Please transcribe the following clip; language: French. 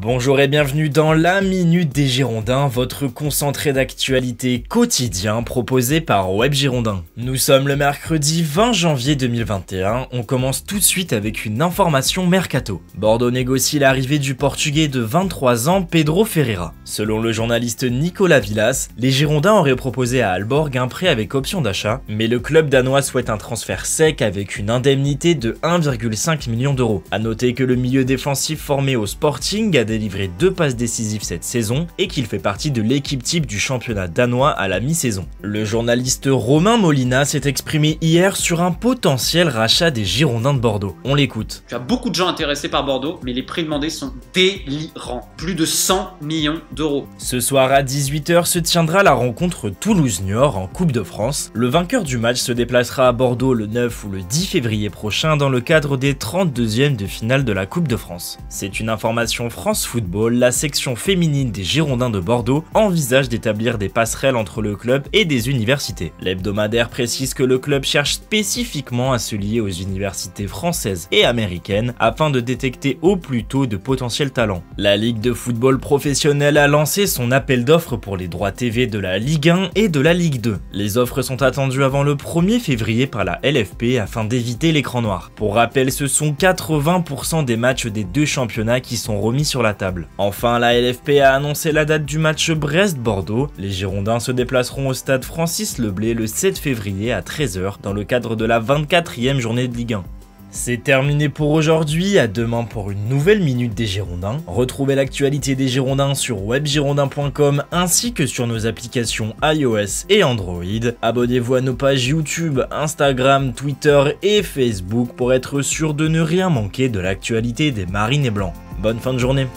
Bonjour et bienvenue dans la Minute des Girondins, votre concentré d'actualité quotidien proposé par Web Girondin. Nous sommes le mercredi 20 janvier 2021, on commence tout de suite avec une information mercato. Bordeaux négocie l'arrivée du Portugais de 23 ans Pedro Ferreira. Selon le journaliste Nicolas Villas, les Girondins auraient proposé à Aalborg un prêt avec option d'achat, mais le club danois souhaite un transfert sec avec une indemnité de 1,5 million d'euros. A noter que le milieu défensif formé au Sporting a délivré 2 passes décisives cette saison et qu'il fait partie de l'équipe type du championnat danois à la mi-saison. Le journaliste Romain Molina s'est exprimé hier sur un potentiel rachat des Girondins de Bordeaux. On l'écoute. Tu as beaucoup de gens intéressés par Bordeaux, mais les prix demandés sont délirants. Plus de 100 millions d'euros. Ce soir à 18 h se tiendra la rencontre Toulouse-Niort en Coupe de France. Le vainqueur du match se déplacera à Bordeaux le 9 ou le 10 février prochain dans le cadre des 32e de finale de la Coupe de France. C'est une information France Football, la section féminine des Girondins de Bordeaux envisage d'établir des passerelles entre le club et des universités. L'hebdomadaire précise que le club cherche spécifiquement à se lier aux universités françaises et américaines afin de détecter au plus tôt de potentiels talents. La Ligue de football professionnel a lancé son appel d'offres pour les droits TV de la Ligue 1 et de la Ligue 2. Les offres sont attendues avant le 1er février par la LFP afin d'éviter l'écran noir. Pour rappel, ce sont 80% des matchs des deux championnats qui sont remis sur la table. Enfin, la LFP a annoncé la date du match Brest-Bordeaux. Les Girondins se déplaceront au stade Francis Leblay le 7 février à 13 h dans le cadre de la 24e journée de Ligue 1. C'est terminé pour aujourd'hui, à demain pour une nouvelle Minute des Girondins. Retrouvez l'actualité des Girondins sur webgirondin.com ainsi que sur nos applications iOS et Android. Abonnez-vous à nos pages YouTube, Instagram, Twitter et Facebook pour être sûr de ne rien manquer de l'actualité des Marines et Blancs. Bonne fin de journée.